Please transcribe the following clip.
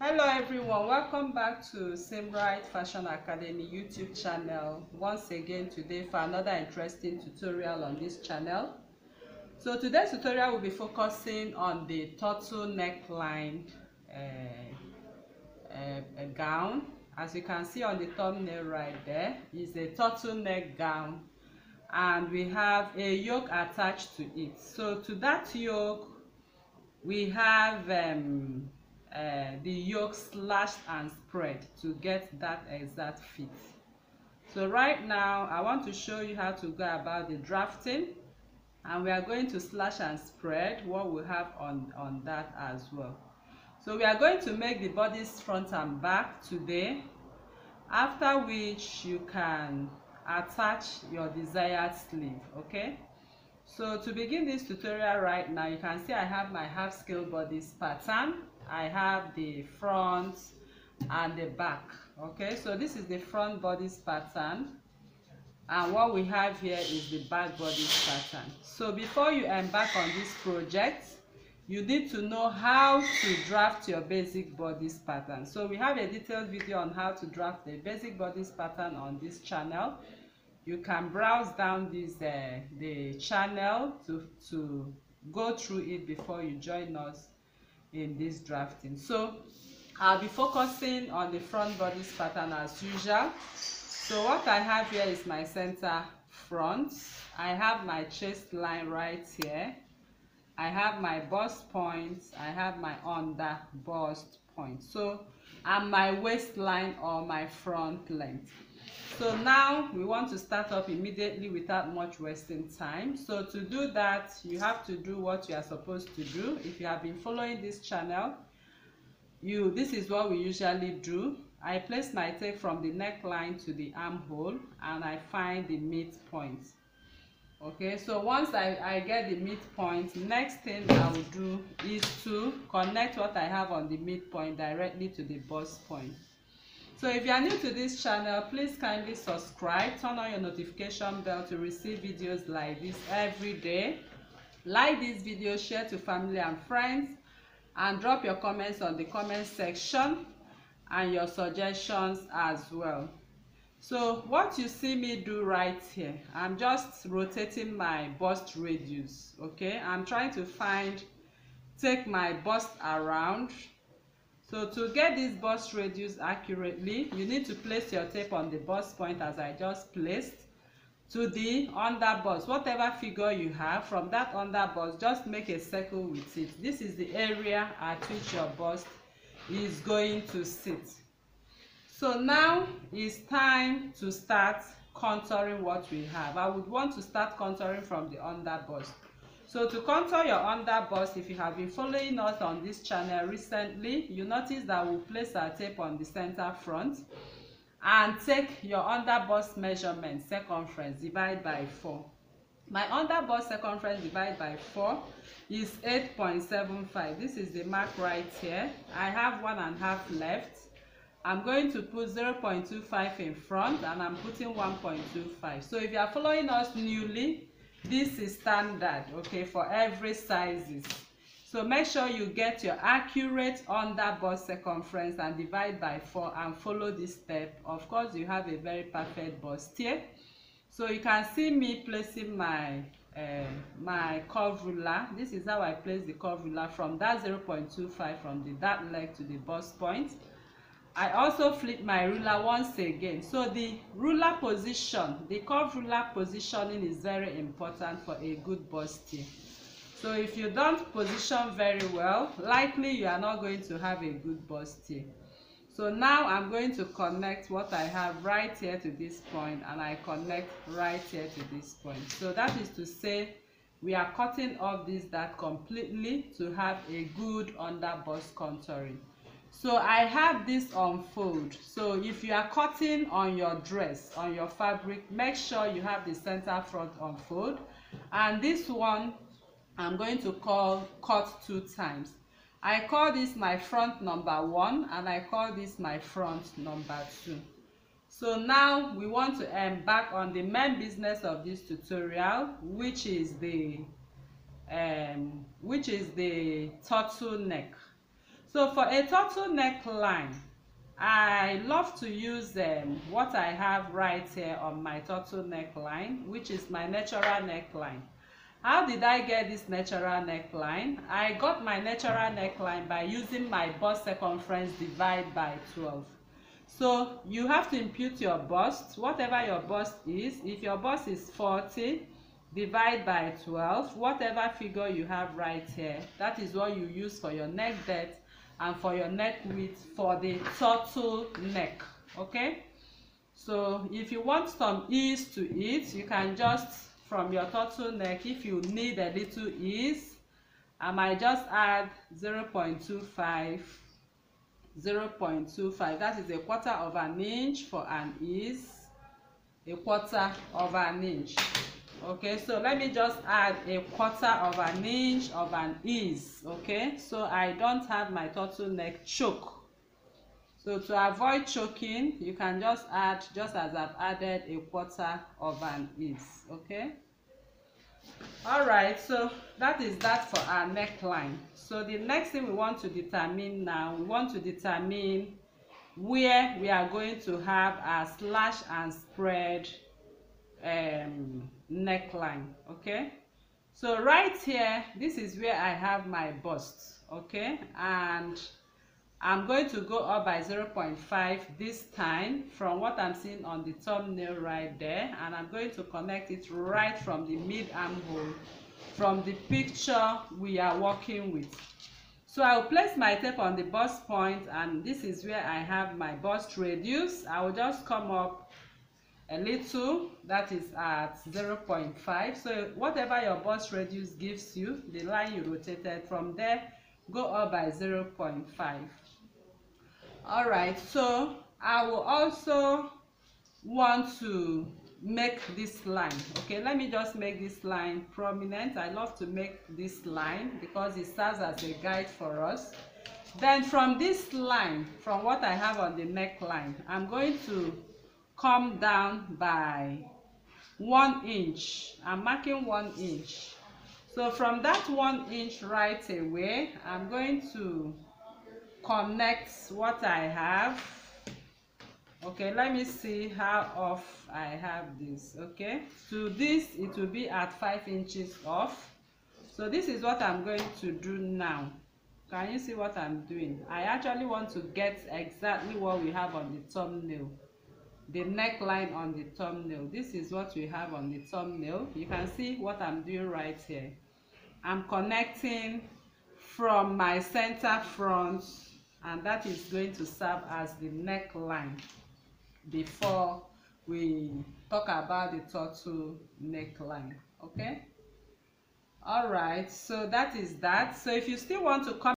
Hello everyone, welcome back to Simbright Fashion Academy YouTube channel once again today for another interesting tutorial on this channel. So today's tutorial will be focusing on the turtle neckline gown. As you can see on the thumbnail right there is a turtleneck gown, and we have a yoke attached to it. So to that yoke we have the yoke slashed and spread to get that exact fit. So right now I want to show you how to go about the drafting, and we are going to slash and spread what we have on that as well. So we are going to make the bodice front and back today, after which you can attach your desired sleeve. Okay, so to begin this tutorial right now, you can see I have my half scale bodice pattern. I have the front and the back. Okay, so this is the front bodice pattern, and what we have here is the back bodice pattern. So before you embark on this project, you need to know how to draft your basic bodice pattern. So we have a detailed video on how to draft the basic bodice pattern on this channel. You can browse down this the channel to go through it before you join us in this drafting. So I'll be focusing on the front bodice pattern as usual. So what I have here is my center front. I have my chest line right here. I have my bust points. I have my under bust point. So and my waistline or my front length. So now we want to start up immediately without much wasting time. So to do that, you have to do what you are supposed to do. If you have been following this channel, this is what we usually do. I place my tape from the neckline to the armhole, and I find the midpoint. Okay, so once I get the midpoint, next thing I will do is to connect what I have on the midpoint directly to the bust point. So if you are new to this channel, please kindly subscribe, turn on your notification bell to receive videos like this every day. Like this video, share to family and friends, and drop your comments on the comment section and your suggestions as well. So what you see me do right here, I'm just rotating my bust radius. Okay, I'm trying to take my bust around. So to get this bust radius accurately, you need to place your tape on the bust point as I just placed to the under bust. Whatever figure you have from that under bust, just make a circle with it. This is the area at which your bust is going to sit. So now it's time to start contouring what we have. I would want to start contouring from the under bust. So to contour your under bust, if you have been following us on this channel recently, you notice that we'll place our tape on the center front and take your under bust measurement, circumference, divide by 4. My under bust circumference divided by 4 is 8.75. This is the mark right here. I have 1.5 left. I'm going to put 0.25 in front, and I'm putting 1.25. So if you are following us newly, this is standard, okay, for every sizes. So make sure you get your accurate under bust circumference and divide by 4 and follow this step. Of course, you have a very perfect bustier. So you can see me placing my my curve ruler. This is how I place the curve ruler from that 0.25 from the that leg to the bust point. I also flip my ruler once again. So the ruler position, the curve ruler positioning is very important for a good bustier. So if you don't position very well, likely you are not going to have a good bustier. So now I'm going to connect what I have right here to this point, and I connect right here to this point. So that is to say, we are cutting off this dart completely to have a good under bust contouring. So I have this unfold. So if you are cutting on your dress, on your fabric, make sure you have the center front unfold. And this one I'm going to cut 2 times. I call this my front number 1, and I call this my front number 2. So now we want to embark on the main business of this tutorial, which is the turtleneck. So for a turtleneck line, I love to use what I have right here on my turtleneck line, which is my natural neckline. How did I get this natural neckline? I got my natural neckline by using my bust circumference divide by 12. So you have to impute your bust, whatever your bust is. If your bust is 40, divide by 12, whatever figure you have right here, that is what you use for your neck depth and for your neck width for the turtle neck. Okay, so if you want some ease to it, you can just, from your turtleneck, if you need a little ease, I might just add 0.25, that is 1/4 of an inch for an ease, 1/4 of an inch. Okay, so let me just add 1/4 of an inch of an ease. Okay, so I don't have my turtleneck choke. So to avoid choking, you can just add, just as I've added, 1/4 of an ease. Okay, all right, so that is that for our neckline. So the next thing we want to determine now, we want to determine where we are going to have our slash and spread neckline. Okay, so right here, this is where I have my bust. Okay, and I'm going to go up by 0.5 this time from what I'm seeing on the thumbnail right there, and I'm going to connect it right from the mid armhole from the picture we are working with. So I will place my tape on the bust point, and this is where I have my bust radius. I will just come up a little, that is at 0.5. so whatever your bust radius gives you, the line you rotated from there, go up by 0.5. all right, so I will also want to make this line. Okay, let me just make this line prominent. I love to make this line because it serves as a guide for us. Then from this line, from what I have on the neckline, I'm going to come down by 1 inch. I'm marking 1 inch. So from that 1 inch right away, I'm going to connect what I have. Okay, let me see how off I have this. Okay, to this it will be at 5 inches off. So this is what I'm going to do now. Can you see what I'm doing? I actually want to get exactly what we have on the thumbnail, the neckline on the thumbnail. This is what we have on the thumbnail. You can see what I'm doing right here. I'm connecting from my center front, and that is going to serve as the neckline before we talk about the turtle neckline. Okay, all right, so that is that. So if you still want to comment